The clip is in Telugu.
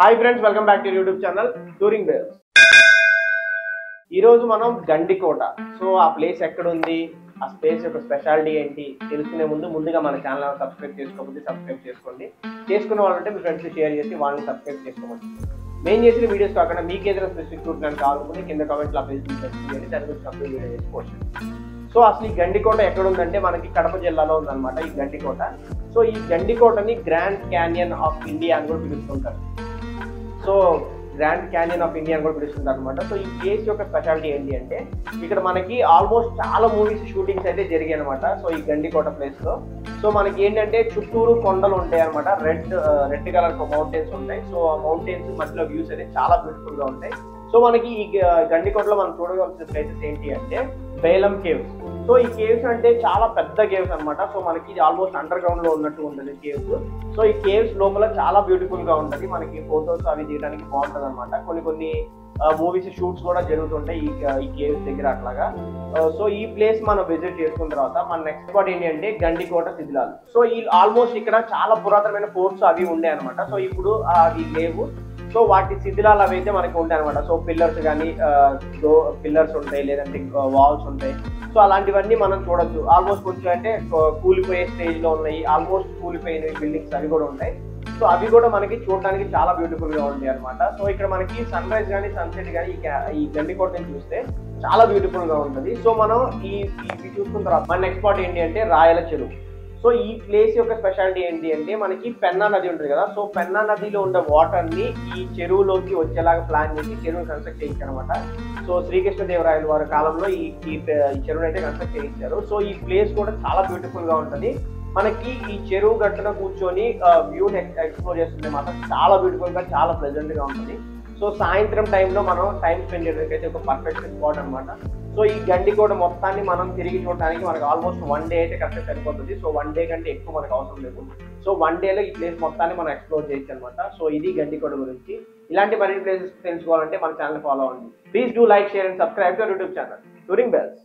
Hi friends, welcome back to YouTube channel touring bales. ఈరోజు మనం గండికోట. సో ఆ ప్లేస్ ఎక్కడ ఉంది, ఆ స్పేస్ యొక్క స్పెషాలిటీ ఏంటి తెలుసుకునే ముందుగా మన ఛానల్ సబ్స్క్రైబ్ చేసుకోకపోతే సబ్స్క్రైబ్ చేసుకోండి. చేసుకున్న వాళ్ళంటే మీ ఫ్రెండ్స్ షేర్ చేసి వాళ్ళని సబ్స్క్రైబ్ చేసుకోండి. మేము చేసిన వీడియోస్ కాకుండా మీకు ఏదైనా స్పెసిఫిక్ టూర్ ప్లాన్ కావాలనుకుంటే కింద కామెంట్లో ఆ ప్లేస్ చేయండి, దాని గురించి కంప్లీట్ వీడియో చేసి పోస్ట్ చేయండి. సో అసలు ఈ గండికోట ఎక్కడ ఉందంటే మనకి కడప జిల్లాలో ఉందన్నమాట ఈ గండికోట. సో ఈ గండికోటని గ్రాండ్ క్యానియన్ ఆఫ్ ఇండియా అని కూడా పిలుస్తుంటారు. So Grand Canyon of India అని కూడా పిలుస్తుంటారు అనమాట. సో ఈ ప్లేస్ యొక్క స్పెషాలిటీ ఏంటి అంటే ఇక్కడ మనకి ఆల్మోస్ట్ చాలా మూవీస్ షూటింగ్స్ అయితే జరిగాయి అనమాట. సో ఈ గండికోట ప్లేస్ లో సో మనకి ఏంటంటే చుట్టూరు కొండలు ఉంటాయి అనమాట. రెడ్ కలర్ మౌంటైన్స్ ఉంటాయి. సో ఆ మౌంటైన్స్ మధ్యలో వ్యూస్ అయితే చాలా బ్యూటిఫుల్ గా ఉంటాయి. సో మనకి ఈ గండికోటలో మనం చూడవలసిన ప్లేసెస్ ఏంటి అంటే బేలం కేవ్స్. సో ఈ కేవ్స్ అంటే చాలా పెద్ద కేవ్స్ అనమాట. సో మనకి ఇది ఆల్మోస్ట్ అండర్ గ్రౌండ్ లో ఉన్నట్టు ఉంటుంది కేవ్స్. సో ఈ కేవ్స్ లోపల చాలా బ్యూటిఫుల్ గా ఉంటుంది. మనకి ఫొటోస్ అవి తీయడానికి బాగుంటుంది అనమాట. కొన్ని మూవీస్ షూట్స్ కూడా జరుగుతుంటాయి ఈ కేవ్స్ దగ్గర అట్లాగా. సో ఈ ప్లేస్ మనం విజిట్ చేసుకున్న తర్వాత మన నెక్స్ట్ స్పాట్ ఏంటి అంటే గండికోట శిథిలాలు. సో ఈ ఆల్మోస్ట్ ఇక్కడ చాలా పురాతనమైన ఫోర్ట్స్ అవి ఉండే అనమాట. సో ఇప్పుడు అవి లేవు. సో వాటి శిథిలాలు అవి అయితే మనకి ఉంటాయి అనమాట. సో పిల్లర్స్ కానీ పిల్లర్స్ ఉంటాయి, లేదంటే వాల్స్ ఉంటాయి. సో అలాంటివన్నీ మనం చూడొచ్చు. ఆల్మోస్ట్ కొంచెం అంటే కూలిపోయే స్టేజ్ లో ఉన్నాయి, ఆల్మోస్ట్ కూలిపోయిన బిల్డింగ్స్ అవి కూడా ఉంటాయి. సో అవి కూడా మనకి చూడడానికి చాలా బ్యూటిఫుల్ గా ఉంటాయి అనమాట. సో ఇక్కడ మనకి సన్ రైజ్ కానీ సన్సెట్ కానీ ఈ గండికోటని చూస్తే చాలా బ్యూటిఫుల్ గా ఉంటుంది. సో మనం ఇవి చూసుకున్న తర్వాత మన నెక్స్ట్ స్పాట్ ఏంటి అంటే రాయల చెరువు. సో ఈ ప్లేస్ యొక్క స్పెషాలిటీ ఏంటి అంటే మనకి పెన్నా నది ఉంటుంది కదా. సో పెన్నా నదిలో ఉండే వాటర్ ని ఈ చెరువులోకి వచ్చేలాగా ప్లాన్ చేసి చెరువుని కన్స్ట్రక్ట్ చేయించారు అనమాట. సో శ్రీకృష్ణదేవరాయల వారి కాలంలో ఈ చెరువుని అయితే కన్స్ట్రక్ట్ చేయించారు. సో ఈ ప్లేస్ కూడా చాలా బ్యూటిఫుల్ గా ఉంటుంది. మనకి ఈ చెరువు గట్టున కూర్చొని వ్యూని ఎక్స్ప్లోర్ చేస్తుంటే మాత్రం చాలా బ్యూటిఫుల్ గా చాలా ప్లెజెంట్ గా ఉంటుంది. సో సాయంత్రం టైంలో మనం టైం స్పెండ్ చేయడానికి అయితే ఒక పర్ఫెక్ట్ స్పాట్ అనమాట. సో ఈ గండికోట మొత్తాన్ని మనం తిరిగి చూడడానికి మనకు ఆల్మోస్ట్ 1 డే అయితే కరెక్ట్ సరిపోతుంది. సో 1 డే కంటే ఎక్కువ మనకు అవసరం లేదు. సో 1 డేలో ఈ ప్లేస్ మొత్తాన్ని మనం ఎక్స్ప్లోర్ చేయొచ్చు అనమాట. సో ఇది గండికోట గురించి. ఇలాంటి మరిన్ని ప్లేసెస్ తెలుసుకోవాలంటే మన ఛానల్ ఫాలో అవ్వండి. Please do like, share and subscribe to YouTube channel Touring bells.